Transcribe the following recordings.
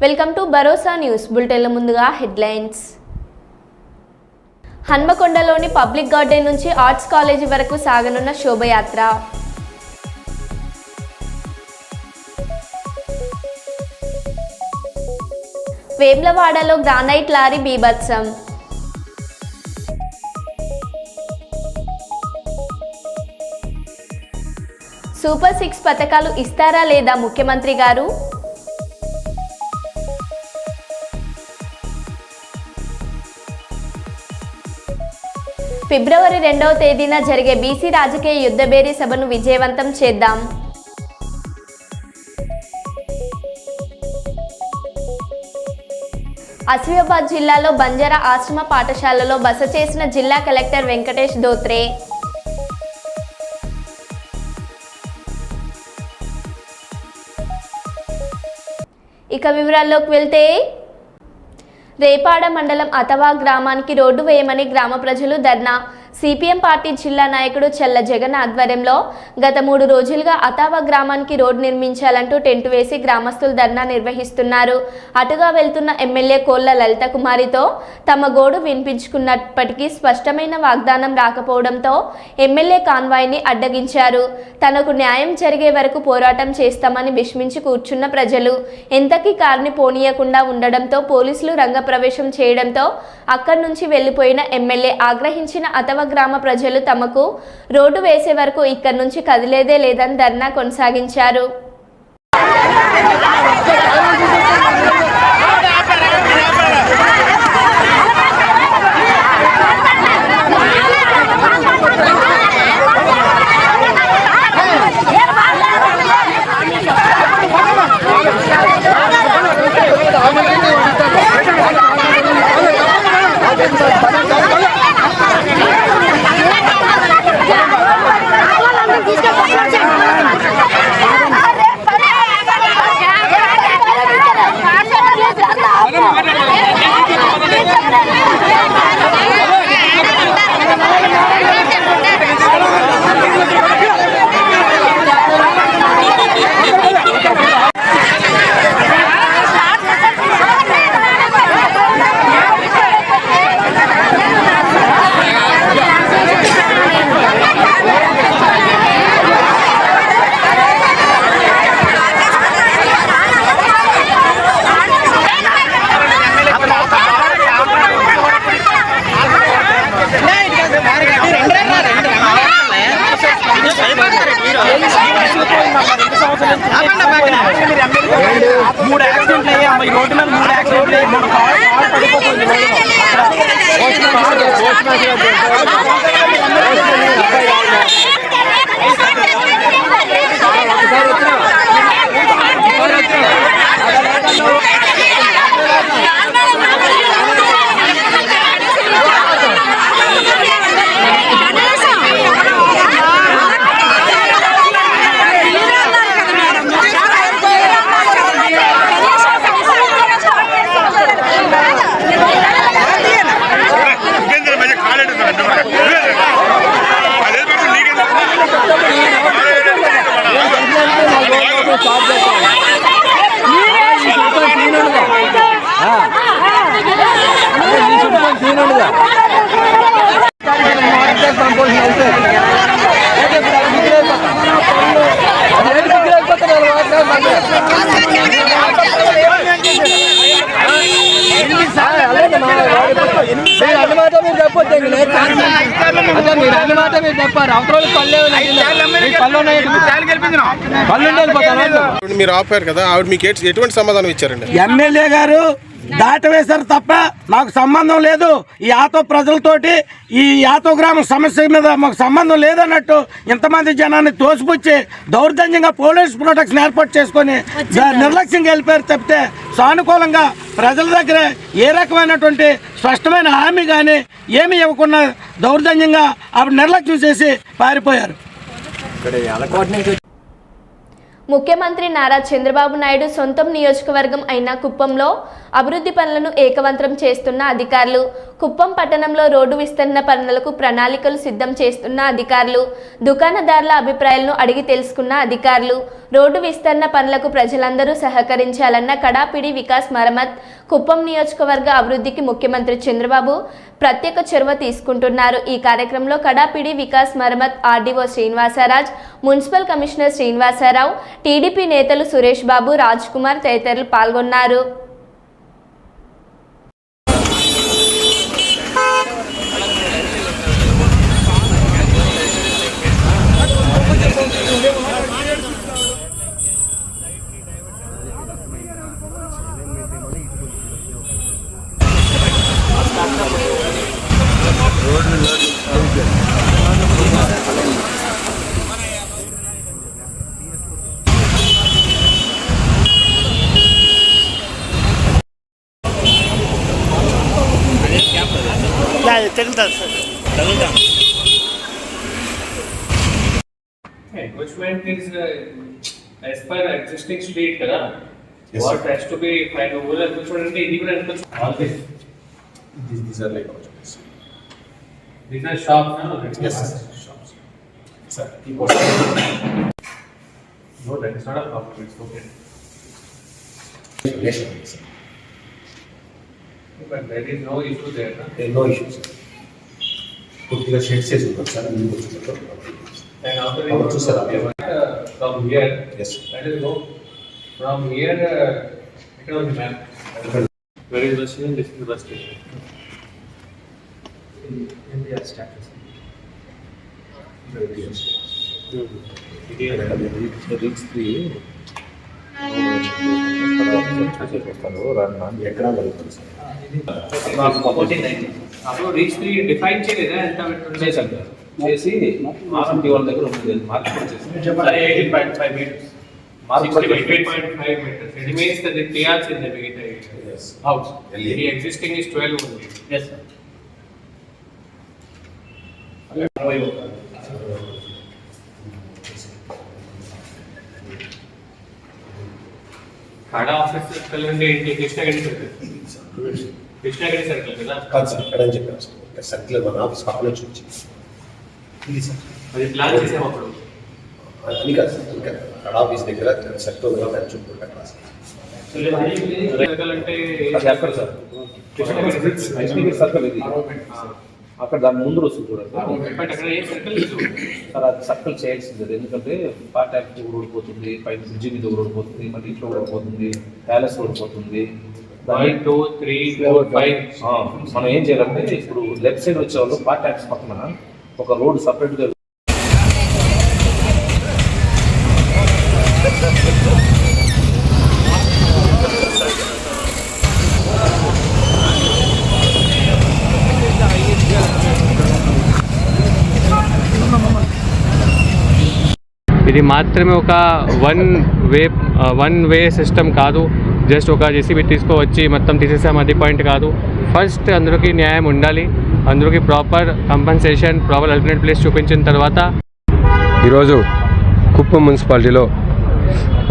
Welcome to Bharosa news బులెటిన్ల ముందుగా headlines. హన్మకొండలోని public garden నుంచి arts college వరకు సాగనున్న శోభయాత్ర. వేములవాడలో గ్రానైట్ లారీ బీభత్సం. సూపర్ 6 పథకాలు ఇస్తారా లేదా ముఖ్యమంత్రి గారు? ఫిబ్రవరి 2వ తేదీన జరిగే బీసీ రాజకీయ యుద్ధభేరీ సభను విజయవంతం చేద్దాం. ఆసిఫాబాద్ జిల్లాలో బంజారా ఆశ్రమ పాఠశాలలో బస చేసిన జిల్లా కలెక్టర్ వెంకటేష్ ధోత్రే. ఇక వివరాల్లోకి వెళ్తే, రేపాడ మండలం అతవా గ్రామానికి రోడ్డు వేయమని గ్రామ ప్రజలు ధర్నా. సిపిఎం పార్టీ జిల్లా నాయకుడు చెల్ల జగన్ ఆధ్వర్యంలో గత 3 రోజులుగా అతవా గ్రామానికి రోడ్డు నిర్మించాలంటూ టెంటు వేసి గ్రామస్తులు ధర్నా నిర్వహిస్తున్నారు. అటుగా వెళ్తున్న ఎమ్మెల్యే కోళ్ల లలిత కుమారితో తమ గోడు వినిపించుకున్నప్పటికీ స్పష్టమైన వాగ్దానం రాకపోవడంతో ఎమ్మెల్యే కాన్వాయ్ని అడ్డగించారు. తనకు న్యాయం జరిగే వరకు పోరాటం చేస్తామని విస్మించి కూర్చున్న ప్రజలు ఎంతకీ కారుని పోనీయకుండా ఉండడంతో పోలీసులు రంగప్రవేశం చేయడంతో అక్కడి నుంచి వెళ్లిపోయిన ఎమ్మెల్యే ఆగ్రహించిన అతవా గ్రామ ప్రజలు తమకు రోడ్డు వేసే వరకు ఇక్కడి నుంచి కదిలేదే లేదని ధర్నా కొనసాగించారు. మీరు ఆపారు కదా, ఆవిడ మీకు ఎటువంటి సమాధానం ఇచ్చారండి? ఎమ్మెల్యే గారు దాటవేశారు తప్ప మాకు సంబంధం లేదు, ఈ యాతో ప్రజలతోటి ఈ యాతో గ్రామం సమస్య మీద మాకు సంబంధం లేదన్నట్టు ఇంతమంది జనాన్ని తోసిపుచ్చి దౌర్జన్యంగా పోలీస్ ప్రొటెక్షన్ ఏర్పాటు చేసుకొని నిర్లక్ష్యంగా వెళ్ళిపోయారు తప్పితే సానుకూలంగా ప్రజల దగ్గర ఏ రకమైనటువంటి స్పష్టమైన హామీ కానీ ఏమీ ఇవ్వకుండా దౌర్జన్యంగా ఆవిడ నిర్లక్ష్యం చేసి పారిపోయారు. ముఖ్యమంత్రి నారా చంద్రబాబు నాయుడు సొంతం నియోజకవర్గం అయిన కుప్పంలో అభివృద్ధి పనులను ఏకవంతం చేస్తున్న అధికారులు, కుప్పం పట్టణంలో రోడ్డు విస్తరణ పనులకు ప్రణాళికలు సిద్ధం చేస్తున్న అధికారులు, దుకాణదారుల అభిప్రాయాలను అడిగి తెలుసుకున్న అధికారులు, రోడ్డు విస్తరణ పనులకు ప్రజలందరూ సహకరించాలన్న కడాపిడి వికాస్ మరమ్మత్, కుప్పం నియోజకవర్గ అభివృద్ధికి ముఖ్యమంత్రి చంద్రబాబు ప్రత్యేక చొరవ తీసుకుంటున్నారు. ఈ కార్యక్రమంలో కడాపిడి వికాస్ మరమ్మత్ RDO Srinivasaraj, municipal commissioner Srinivasarao, TDP నేతలు సురేష్ బాబు, రాజ్ కుమార్ తదితరులు పాల్గొన్నారు. Encroachment is as per existing street, kada? Yes, What sir. has to be kind of over encroachment and illegal encroachment. All this. These are like options. These are shops, no? Yes, shops. Sir, No, that is not a problem. It's okay. yes, sir. But there is no issue there, na? There are no issues. పూర్తిగా shed చేసి ఉంటాం sir అన్ని వచ్చినట్టు And after How much, sir? from here, Yes. that is go from here. It was the map. Where is bus station? This is the bus station. India status. Reach 3 ఎక్కడ జరుగుతుంది sir అప్పుడు reach 3 define చేయలేదా ఎంత పెట్టుకుంటే చేసి RMP వాళ్ళ దగ్గర ఉంది మార్కెట్ వచ్చేసి 18.5 meters. Market 68.5 meters. It means that the TRs in the Yes. house. LA. The existing is 12 only. Yes, sir. Kada office circle and the Krishnagiri circle. Krishnagiri circle, కదా? కాదు సార్ ఎక్కడ అని చెప్పాను sir circle మన office పక్కన వచ్చి ఇది sir అది ప్లాన్ చేసాం అప్పుడు. అది కాదు సార్ ఇంకా కడ ఆఫీస్ దగ్గర సర్కిల్ దాని చుట్టూ కట్టాలి సర్కిల్ అంటే అది అక్కడ సార్ కృష్ణగిరి సర్కిల్ ఇది అక్కడ దాని ముందు వస్తుంది చూడండి బట్ అక్కడ ఏ సర్కిల్ లేదు. సార్ అది సర్కిల్ చేయాల్సింది అది. ఎందుకంటే పార్ట్ యాక్ట్ ఊడిపోతుంది, పైన బ్రిడ్జి మీద ఊడిపోతుంది, మళ్ళీ ఇంట్లో ఊడిపోతుంది, ప్యాలెస్ ఊడిపోతుంది. 1, 2, 3, 4, 5. మనం ఏం చేయాలంటే ఇప్పుడు లెఫ్ట్ సైడ్ వచ్చేవాళ్ళు పార్ట్ యాక్ట్స్ పక్కన ఒక రోడ్ సపరేట్గా ఇది మాత్రమే ఒక వన్ వే సిస్టమ్ కాదు. జస్ట్ ఒక జేసీబీ తీసుకువచ్చి మొత్తం తీసేసాం అది పాయింట్ కాదు. ఫస్ట్ అందరికీ న్యాయం ఉండాలి, అందరికీ proper compensation, proper alternate place చూపించిన తర్వాత. ఈరోజు కుప్పం మున్సిపాలిటీలో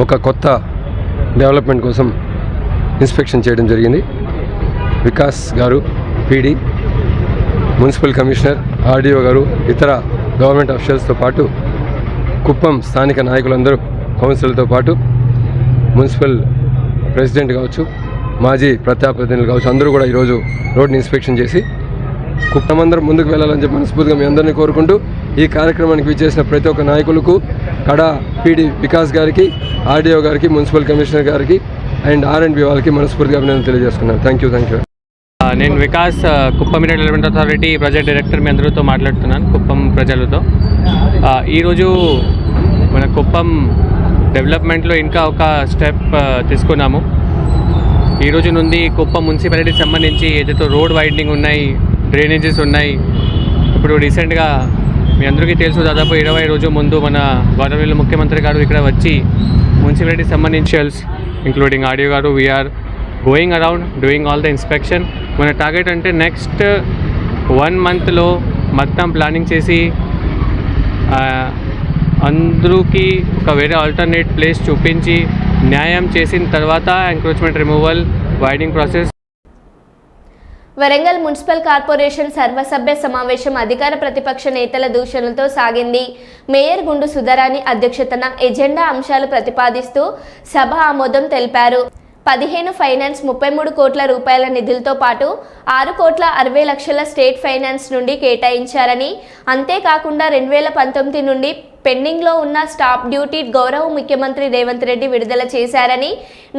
ఒక కొత్త డెవలప్మెంట్ కోసం ఇన్స్పెక్షన్ చేయడం జరిగింది. వికాస్ గారు పీడీ, మున్సిపల్ కమిషనర్, ఆర్డీఓ గారు, ఇతర గవర్నమెంట్ అఫీషియల్స్తో పాటు కుప్పం స్థానిక నాయకులందరూ, కౌన్సిలర్తో పాటు మున్సిపల్ ప్రెసిడెంట్ కావచ్చు, మాజీ ప్రజాప్రతినిధులు కావచ్చు, అందరూ కూడా ఈరోజు రోడ్ని ఇన్స్పెక్షన్ చేసి కుప్పం అందరూ ముందుకు వెళ్ళాలని చెప్పి మనస్ఫూర్తిగా మీ అందరినీ కోరుకుంటూ ఈ కార్యక్రమానికి విచ్చేసిన ప్రతి ఒక్క నాయకులకు, కడా పీడీ వికాస్ గారికి, ఆర్డీఓ గారికి, మున్సిపల్ కమిషనర్ గారికి అండ్ ఆర్ఎండ్బి వాళ్ళకి మనస్ఫూర్తిగా అభినందనలు తెలియజేసుకున్నాను. Thank you. నేను Vikas, Kuppam development authority project director. మీ అందరితో మాట్లాడుతున్నాను, కుప్పం ప్రజలతో. ఈరోజు మన కుప్పం డెవలప్మెంట్లో ఇంకా ఒక స్టెప్ తీసుకున్నాము. ఈరోజు నుండి కుప్పం మున్సిపాలిటీకి సంబంధించి ఏదైతే రోడ్ వైడనింగ్ ఉన్నాయి, డ్రైనేజెస్ ఉన్నాయి. ఇప్పుడు రీసెంట్గా మీ అందరికీ తెలుసు, దాదాపు 20 రోజుల ముందు మన గవర్నమెంట్ ముఖ్యమంత్రి గారు ఇక్కడ వచ్చి మున్సిపాలిటీకి సంబంధించి ఇంక్లూడింగ్ ఆర్డీఓ గారు, we're going around doing all the inspection. మన టార్గెట్ అంటే నెక్స్ట్ 1 monthలో మొత్తం ప్లానింగ్ చేసి అందరికి ఒక వేరే ఆల్టర్నేట్ ప్లేస్ చూపించి న్యాయం చేసిన తర్వాత encroachment removal widening process. Warangal municipal corporation సర్వసభ్య సమావేశం అధికార ప్రతిపక్ష నేతల దూషణలతో సాగింది. మేయర్ గుండు సుధారాణి అధ్యక్షతన ఎజెండా అంశాలు ప్రతిపాదిస్తూ సభ ఆమోదం తెలిపారు. 15 ఫైనాన్స్ 33 కోట్ల రూపాయల నిధులతో పాటు 6 కోట్ల 60 లక్షల స్టేట్ ఫైనాన్స్ నుండి కేటాయించారని, అంతేకాకుండా 2019 నుండి పెండింగ్లో ఉన్న స్టాప్ డ్యూటీ గౌరవ ముఖ్యమంత్రి రేవంత్ రెడ్డి విడుదల చేశారని,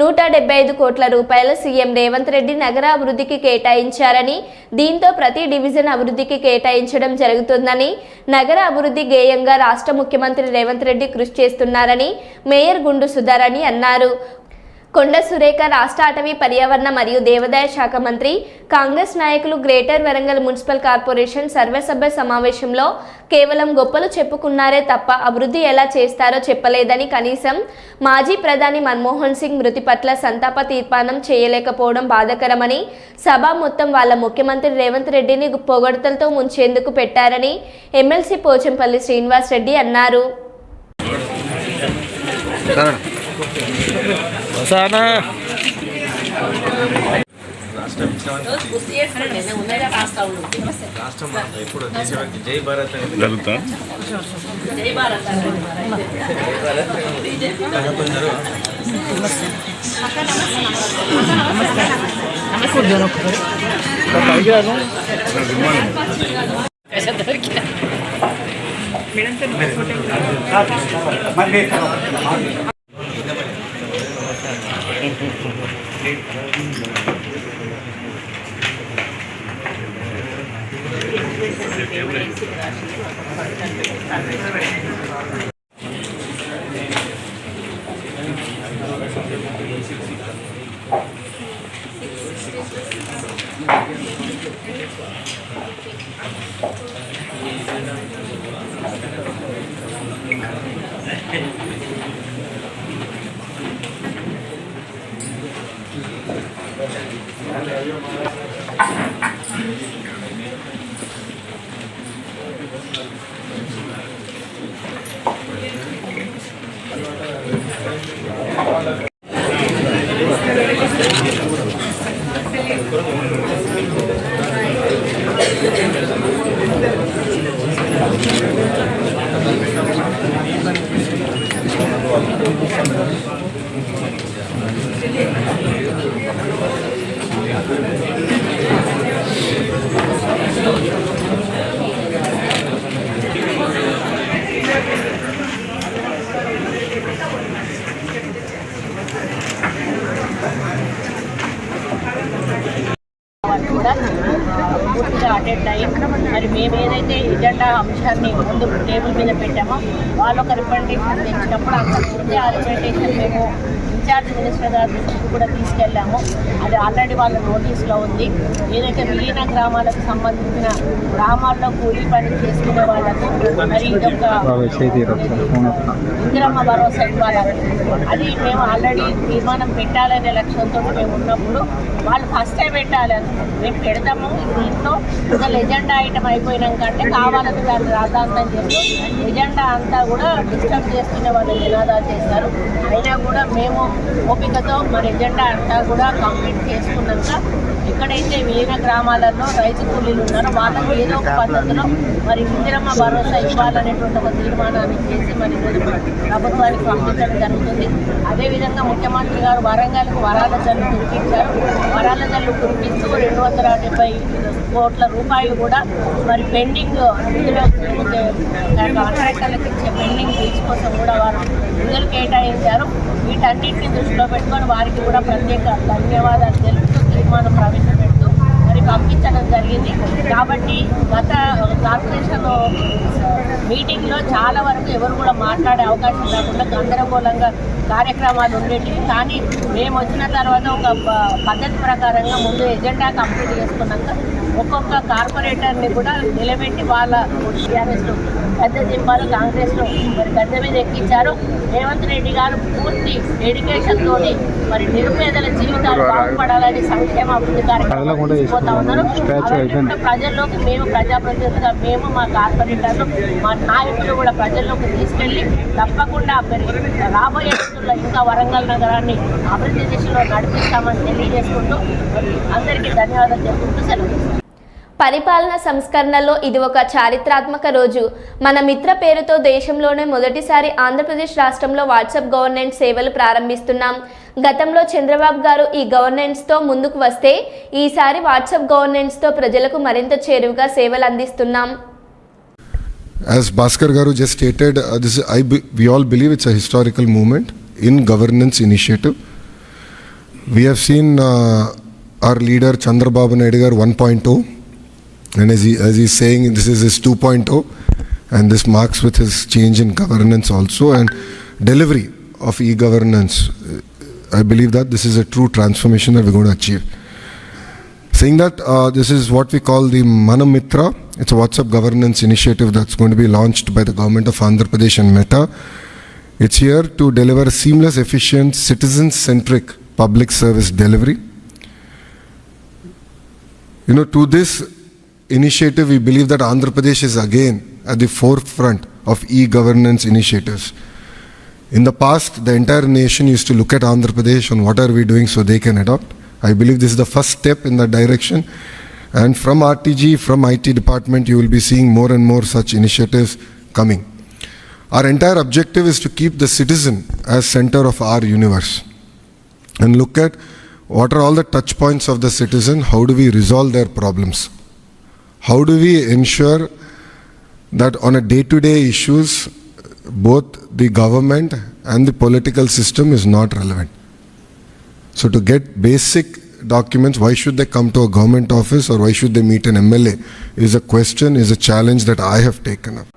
175 కోట్ల రూపాయలు సీఎం రేవంత్ రెడ్డి నగర అభివృద్ధికి కేటాయించారని, దీంతో ప్రతి డివిజన్ అభివృద్ధికి కేటాయించడం జరుగుతుందని, నగర అభివృద్ధి గేయంగా రాష్ట్ర ముఖ్యమంత్రి రేవంత్ రెడ్డి కృషి చేస్తున్నారని మేయర్ గుండు సుధారాణి అన్నారు. కొండ సురేఖ రాష్ట్ర అటవీ పర్యావరణ మరియు దేవాదాయ శాఖ మంత్రి, కాంగ్రెస్ నాయకులు గ్రేటర్ వరంగల్ మున్సిపల్ కార్పొరేషన్ సర్వసభ్య సమావేశంలో కేవలం గొప్పలు చెప్పుకున్నారే తప్ప అభివృద్ధి ఎలా చేస్తారో చెప్పలేదని, కనీసం మాజీ ప్రధాని మన్మోహన్ సింగ్ మృతి పట్ల సంతాప తీర్మానం చేయలేకపోవడం బాధాకరమని, సభ మొత్తం వాళ్ళ ముఖ్యమంత్రి రేవంత్ రెడ్డిని పొగడ్తలతో ముంచేందుకు పెట్టారని ఎమ్మెల్సీ పోచంపల్లి శ్రీనివాస్ రెడ్డి అన్నారు. పూర్తిగా అటెండ్ అయ్యి మరి మేము ఏదైతే ఎజెండా అంశాన్ని ముందు టేబుల్ మీద పెట్టామో వాళ్ళు ఒక రిప్రజెంటేషన్ తెచ్చినప్పుడు అక్కడ ముందే ఆ రిప్రజెంటేషన్ మేము ఇన్ఛార్జ్ మినిస్టర్ గారి దృష్టికి కూడా తీసుకెళ్ళాము. అది ఆల్రెడీ వాళ్ళ నోటీస్లో ఉంది. ఏదైతే విలీన గ్రామాలకు సంబంధించిన గ్రామాల్లో కూలీ పని చేసుకునే వాళ్ళకు మరి ఇదొక ఇందిరమ్మ భరోసా ఇవ్వాలని అది మేము ఆల్రెడీ తీర్మానం పెట్టాలనే లక్ష్యంతో మేము ఉన్నప్పుడు వాళ్ళు ఫస్ట్ టైం పెట్టాలి మేము పెడతాము. దీంట్లో అసలు ఎజెండా ఐటమ్ అయిపోయినాకంటే కావాలని దాన్ని రాద్ధాంతం చేస్తూ ఎజెండా అంతా కూడా డిస్టర్బ్ చేసుకునే వాళ్ళు నినాదాలు చేస్తారు. అయినా కూడా మేము ఓపికతో మరి ఎజెండా అంతా కూడా కంప్లీట్ చేసుకున్నాక ఎక్కడైతే విలీన గ్రామాలలో రైతు కూలీలు ఉన్నారో వాళ్ళకి ఏదో ఒక పద్ధతిలో మరి ఇందిరమ్మ భరోసా ఇవ్వాలనేటువంటి ఒక తీర్మానాన్ని చేసి మరి ప్రభుత్వానికి పంపించడం జరుగుతుంది. అదేవిధంగా ముఖ్యమంత్రి గారు వరంగల్కు వరాల జల్లు కురిపించారు. వరాల జల్లు కురిపిస్తూ 270 కోట్ల రూపాయలు కూడా మరి పెండింగ్ కాంట్రాక్టర్లకు ఇచ్చే పెండింగ్ బిల్స్ కోసం కూడా వారు నిధులు కేటాయించారు. వీటన్నింటినీ దృష్టిలో పెట్టుకొని వారికి కూడా ప్రత్యేక ధన్యవాదాలు తెలుపుతూ తీర్మానం ప్రవేశపెడుతూ మరి పంపించడం జరిగింది. కాబట్టి గత కార్పొరేషన్ మీటింగ్లో చాలా వరకు ఎవరు కూడా మాట్లాడే అవకాశం లేకుండా గందరగోళంగా కార్యక్రమాలు ఉండేటివి. కానీ మేము వచ్చిన తర్వాత ఒక పద్ధతి ప్రకారంగా ముందు ఎజెండా కంప్లీట్ చేసుకున్నాక ఒక్కొక్క కార్పొరేటర్ని కూడా నిలబెట్టి వాళ్ళ టీఆర్ఎస్లో పెద్ద దింపాలు కాంగ్రెస్లో మరి గద్దె మీద ఎక్కించారు. రేవంత్ రెడ్డి గారు పూర్తి డెడికేషన్తో మరి నిరుపేదల జీవితాలు బాగుపడాలని సంక్షేమ అభివృద్ధి కార్యక్రమాలు తీసుకుపోతా ఉన్నారు. ప్రజల్లోకి మేము ప్రజాప్రతినిధులుగా మేము మా కార్పొరేటర్లు మా నాయకులు కూడా ప్రజల్లోకి తీసుకెళ్ళి తప్పకుండా రాబోయే రోజుల్లో ఇంకా వరంగల్ నగరాన్ని అభివృద్ధి దిశలో నడిపిస్తామని తెలియజేసుకుంటూ అందరికీ ధన్యవాదాలు చెప్పుకుంటూ సెలవు. పరిపాలన సంస్కరణలో ఇది ఒక చారిత్రాత్మక రోజు. మన మిత్ర పేరుతో దేశంలోనే మొదటిసారి ఆంధ్రప్రదేశ్ రాష్ట్రంలో వాట్సాప్ గవర్నెన్స్ సేవలు ప్రారంభిస్తున్నాం. గతంలో చంద్రబాబు గారు ఈ గవర్నెన్స్తో ముందుకు వస్తే ఈసారి వాట్సాప్ గవర్నెన్స్తో ప్రజలకు మరింత చేరువుగా సేవలు అందిస్తున్నాం. As Bhaskar Garu just stated, we all believe it's a historical movement in governance initiative. We have seen our leader Chandrababu Naidu Garu 1.0, and as he's saying, this is his 2.0, and this marks with his change in governance also and delivery of e-governance. I believe that this is a true transformation that we're going to achieve. Saying that, this is what we call the Manamitra. It's a WhatsApp governance initiative that's going to be launched by the government of Andhra Pradesh and Meta. It's here to deliver seamless, efficient, citizen-centric public service delivery. To this initiative, we believe that Andhra Pradesh is again at the forefront of e-governance initiatives. In the past, the entire nation used to look at Andhra Pradesh on what are we doing so they can adopt. I believe this is the first step in that direction. And from RTG, from IT department, you will be seeing more and more such initiatives coming. Our entire objective is to keep the citizen as center of our universe and look at what are all the touch points of the citizen, how do we resolve their problems, how do we ensure that on a day-to-day issues, both the government and the political system is not relevant. So to get basic documents, why should they come to a government office or why should they meet an MLA is a question, is a challenge that I have taken up.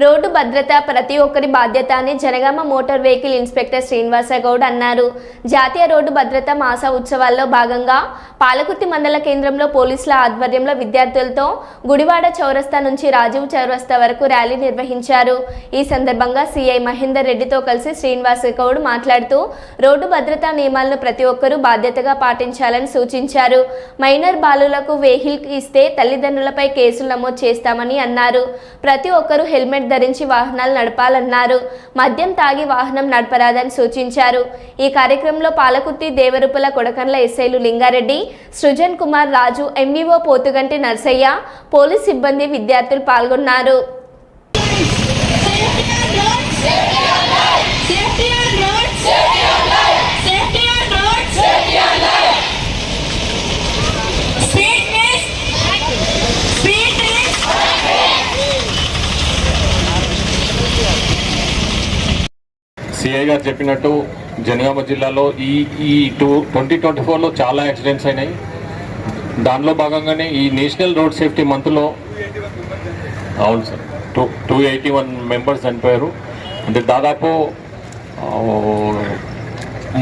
Road భద్రత ప్రతి ఒక్కరి బాధ్యత అని Janagama motor vehicle inspector Srinivas Goud అన్నారు. జాతీయ road భద్రత మాస ఉత్సవాల్లో భాగంగా పాలకుర్తి మండల కేంద్రంలో పోలీసుల ఆధ్వర్యంలో విద్యార్థులతో గుడివాడ చౌరస్తా నుంచి రాజీవ్ చౌరస్తా వరకు ర్యాలీ నిర్వహించారు. ఈ సందర్భంగా సిఐ మహేందర్ రెడ్డితో కలిసి శ్రీనివాసగౌడ్ మాట్లాడుతూ రోడ్డు భద్రతా నియమాలను ప్రతి ఒక్కరూ బాధ్యతగా పాటించాలని సూచించారు. మైనర్ బాలులకు వెహికల్ ఇస్తే తల్లిదండ్రులపై కేసులు నమోదు చేస్తామని అన్నారు. ప్రతి ఒక్కరూ హెల్మెట్ ధరించి వాహనాలు నడపాలన్నారు. మద్యం తాగి వాహనం నడపరాదని సూచించారు. ఈ కార్యక్రమంలో పాలకుర్తి, దేవరుపల, కొడకండ్ల ఎస్ఐలు లింగారెడ్డి, సృజన్ కుమార్, రాజు, ఎంవీఓ పోతుగంటి నర్సయ్య, పోలీస్ సిబ్బంది, విద్యార్థులు పాల్గొన్నారు. సిఐ గారు చెప్పినట్టు జనగామ జిల్లాలో ఈ 2024లో చాలా యాక్సిడెంట్స్ అయినాయి. దానిలో భాగంగానే ఈ నేషనల్ రోడ్ సేఫ్టీ మంత్లో అవును సార్ 281 మెంబర్స్ చనిపోయారు. అంటే దాదాపు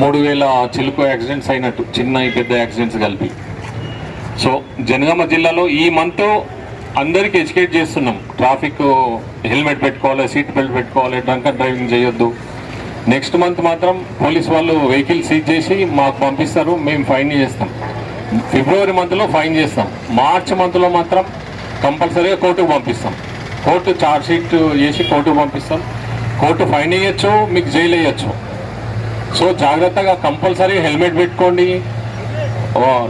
3000 చిలుకు యాక్సిడెంట్స్ అయినట్టు, చిన్న పెద్ద యాక్సిడెంట్స్ కలిపి. సో జనగామ జిల్లాలో ఈ మంత్ అందరికీ ఎడ్యుకేట్ చేస్తున్నాం. ట్రాఫిక్ హెల్మెట్ పెట్టుకోవాలి, సీట్ బెల్ట్ పెట్టుకోవాలి, డ్రంక్ అండ్ డ్రైవింగ్ చేయొద్దు. నెక్స్ట్ మంత్ మాత్రం పోలీస్ వాళ్ళు వెహికల్ సీజ్ చేసి మాకు పంపిస్తారు, మేము ఫైన్ చేస్తాం. ఫిబ్రవరి మంత్లో ఫైన్ చేస్తాం. మార్చ్ మంత్లో మాత్రం కంపల్సరీగా కోర్టుకు పంపిస్తాం. కోర్టు ఛార్జ్ షీట్ చేసి కోర్టుకు పంపిస్తాం. కోర్టు ఫైన్ వేయచ్చు, మీకు జైలు వేయచ్చు. సో జాగ్రత్తగా కంపల్సరీ హెల్మెట్ పెట్టుకోండి,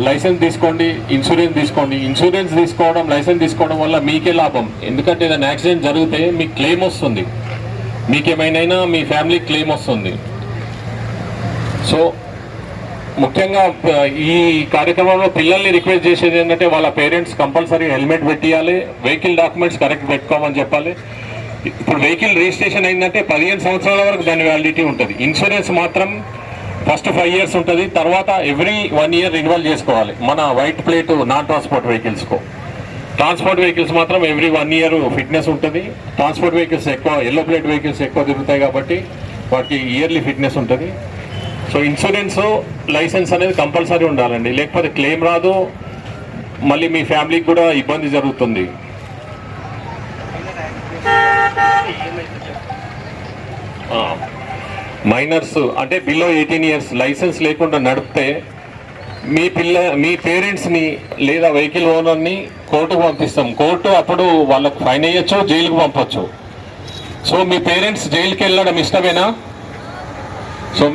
లైసెన్స్ తీసుకోండి, ఇన్సూరెన్స్ తీసుకోండి. ఇన్సూరెన్స్ తీసుకోవడం, లైసెన్స్ తీసుకోవడం వల్ల మీకే లాభం. ఎందుకంటే ఏదైనా యాక్సిడెంట్ జరిగితే మీకు క్లెయిమ్ వస్తుంది, మీకేమైనా మీ ఫ్యామిలీ క్లెయిమ్ వస్తుంది. సో ముఖ్యంగా ఈ కార్యక్రమంలో పిల్లల్ని రిక్వెస్ట్ చేసేది ఏంటంటే వాళ్ళ పేరెంట్స్ కంపల్సరీ హెల్మెట్ పెట్టియాలి, వెహికల్ డాక్యుమెంట్స్ కరెక్ట్ పెట్టుకోమని చెప్పాలి. ఇప్పుడు వెహికల్ రిజిస్ట్రేషన్ అయిందంటే 15 సంవత్సరాల వరకు దాని వ్యాలిడిటీ ఉంటుంది. ఇన్సూరెన్స్ మాత్రం ఫస్ట్ 5 years ఉంటుంది, తర్వాత ఎవ్రీ 1 year రిన్యువల్ చేసుకోవాలి. మన వైట్ ప్లేట్ నాన్ ట్రాన్స్పోర్ట్ వెహికల్స్కు. ట్రాన్స్పోర్ట్ వెహికల్స్ మాత్రం ఎవ్రీ 1 year ఫిట్నెస్ ఉంటుంది. ట్రాన్స్పోర్ట్ వెహికల్స్ ఎక్కువ, ఎల్లో ప్లేట్ వెహికల్స్ ఎక్కువ తిరుగుతాయి కాబట్టి వాటికి ఇయర్లీ ఫిట్నెస్ ఉంటుంది. సో ఇన్సూరెన్స్, లైసెన్స్ అనేది కంపల్సరీ ఉండాలండి, లేకపోతే క్లెయిమ్ రాదు. మళ్ళీ మీ ఫ్యామిలీకి కూడా ఇబ్బంది జరుగుతుంది. మైనర్స్ అంటే బిలో 18 ఇయర్స్ లైసెన్స్ లేకుండా నడిపితే మీ పేరెంట్స్ని లేదా వెహికల్ ఓనర్ని కోర్టుకు పంపిస్తాం. కోర్టు అప్పుడు వాళ్ళకు ఫైన్ వేయచ్చు, జైలుకు పంపచ్చు. సో మీ పేరెంట్స్ జైలుకి వెళ్ళడం ఇష్టమేనా? సో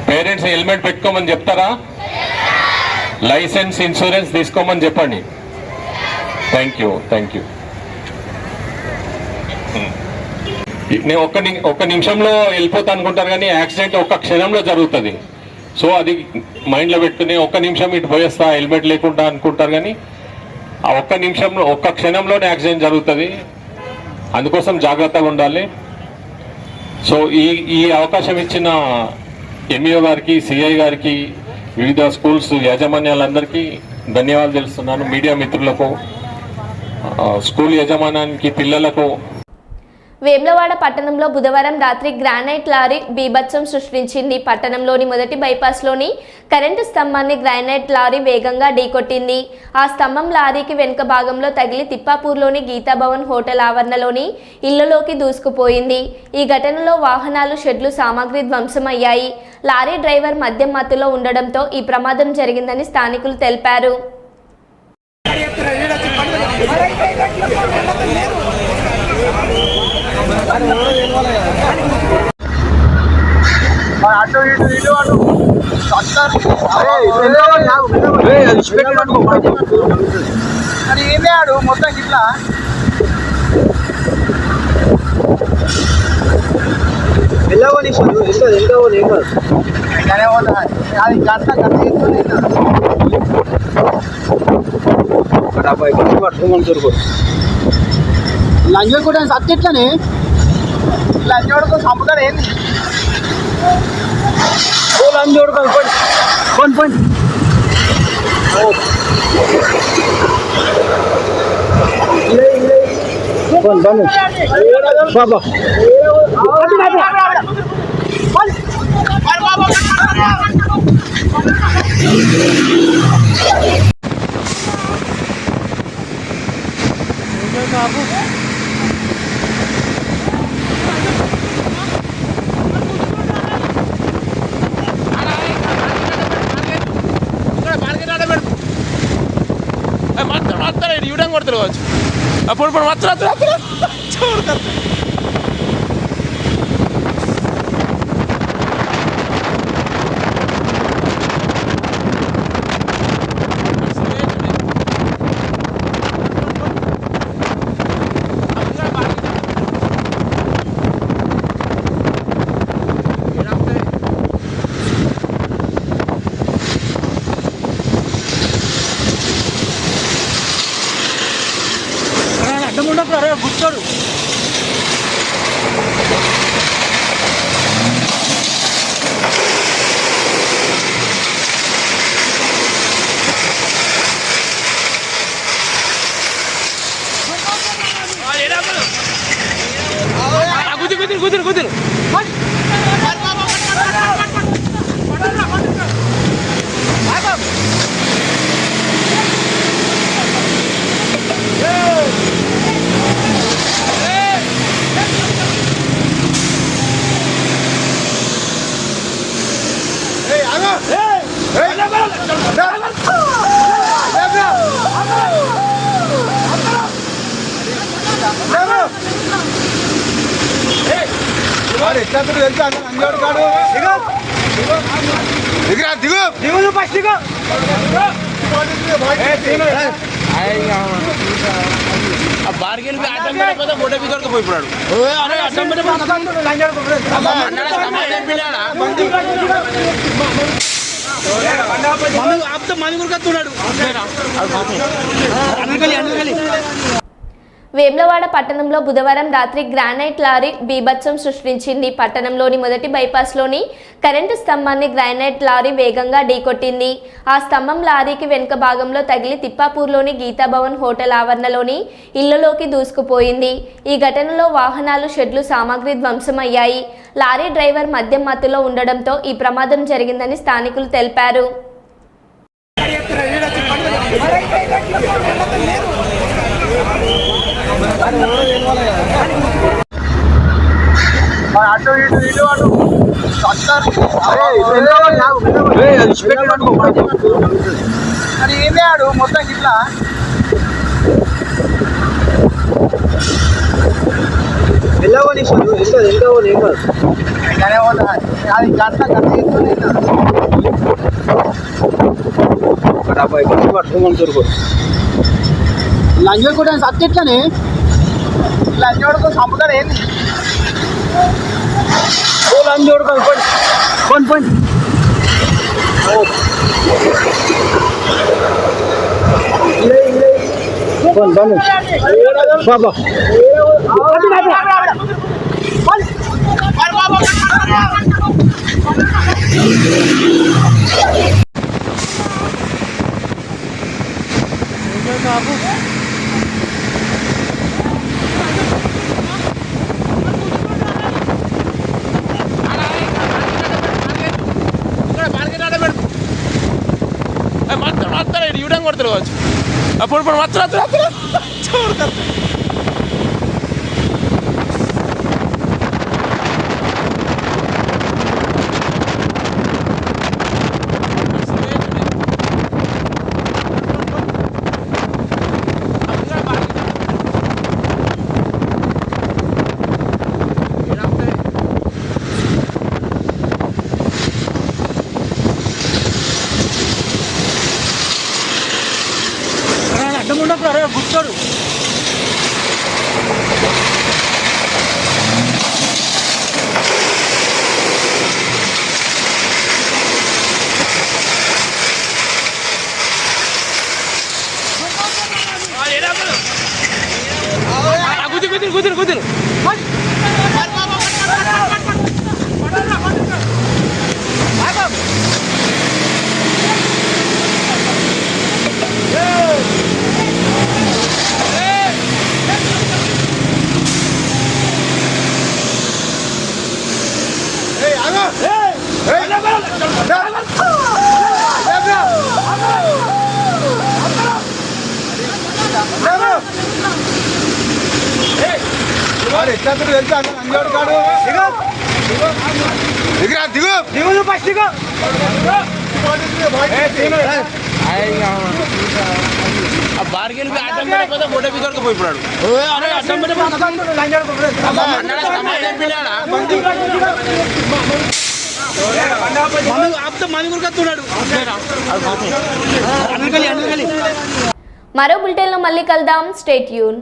పేరెంట్స్ హెల్మెట్ పెట్టుకోమని చెప్తారా? లైసెన్స్ ఇన్సూరెన్స్ తీసుకోమని చెప్పండి. Thank you. నేను ఒక్క నిమిషంలో వెళ్ళిపోతా అనుకుంటారు, కానీ యాక్సిడెంట్ ఒక్క క్షణంలో జరుగుతుంది. సో అది మైండ్లో పెట్టుకుని ఒక్క నిమిషం ఇటు పోయేస్తా హెల్మెట్ లేకుండా అనుకుంటారు, కానీ ఆ ఒక్క క్షణంలోనే యాక్సిడెంట్ జరుగుతుంది. అందుకోసం జాగ్రత్తగా ఉండాలి. సో ఈ అవకాశం ఇచ్చిన ఎంఈఓ గారికి, సిఐ గారికి, వివిధ స్కూల్స్ యాజమాన్యాలందరికీ ధన్యవాదాలు తెలుస్తున్నాను. మీడియా మిత్రులకు, స్కూల్ యాజమాన్యానికి, పిల్లలకు. వేములవాడ పట్టణంలో బుధవారం రాత్రి గ్రానైట్ లారీ బీభత్సం సృష్టించింది. పట్టణంలోని మొదటి బైపాస్లోని కరెంటు స్తంభాన్ని గ్రానైట్ లారీ వేగంగా ఢీకొట్టింది. ఆ స్తంభం లారీకి వెనుక భాగంలో తగిలి తిప్పాపూర్లోని గీతాభవన్ హోటల్ ఆవరణలోని ఇళ్లలోకి దూసుకుపోయింది. ఈ ఘటనలో వాహనాలు, షెడ్లు, సామాగ్రి ధ్వంసమయ్యాయి. లారీ డ్రైవర్ మద్యం మత్తులో ఉండడంతో ఈ ప్రమాదం జరిగిందని స్థానికులు తెలిపారు. ఏమేడు మొత్తం ఇట్లా వెళ్ళవని అది గంట లంజోడు కూడా సబ్జెక్ట్లని లంజోడుకు చంపుతాడు. ఏంది లంజోడు కొన్ని కొన్ని బాబా కొడతారు కావచ్చు. అప్పుడు మాత్రం కూర్చోడు. కుదురు కుదురు బార్గెన్ ఫోటో బిగొరకు పోయిపోయాడు. మంది గురికొస్తున్నాడు. వేములవాడ పట్టణంలో బుధవారం రాత్రి గ్రానైట్ లారీ బీభత్సం సృష్టించింది. పట్టణంలోని మొదటి బైపాస్లోని కరెంటు స్తంభాన్ని గ్రానైట్ లారీ వేగంగా ఢీకొట్టింది. ఆ స్తంభం లారీకి వెనుక భాగంలో తగిలి తిప్పాపూర్లోని గీతాభవన్ హోటల్ ఆవరణలోని ఇళ్లలోకి దూసుకుపోయింది. ఈ ఘటనలో వాహనాలు, షెడ్లు, సామాగ్రి ధ్వంసమయ్యాయి. లారీ డ్రైవర్ మద్యం మత్తులో ఉండడంతో ఈ ప్రమాదం జరిగిందని స్థానికులు తెలిపారు. ఏమే ఆడు మొత్తం ఇట్లా వెళ్ళవని అది గట్ల లంజోడు కూడా సత్యట్లనే లంజోడుకు చంపుతారు ఏంది లంజోడు కొన్ని కొన్ని బాబా యూటర్న్ కొడతారు కావచ్చు అప్పుడు మాత్రం గుర్తాడు కుదిరు కుదిరు బార్గెన్ ఫోటో బిగొరకు పోయిపోయాడు మరో బులెటిన్లో మళ్ళీ కలుద్దాం. Stay tune.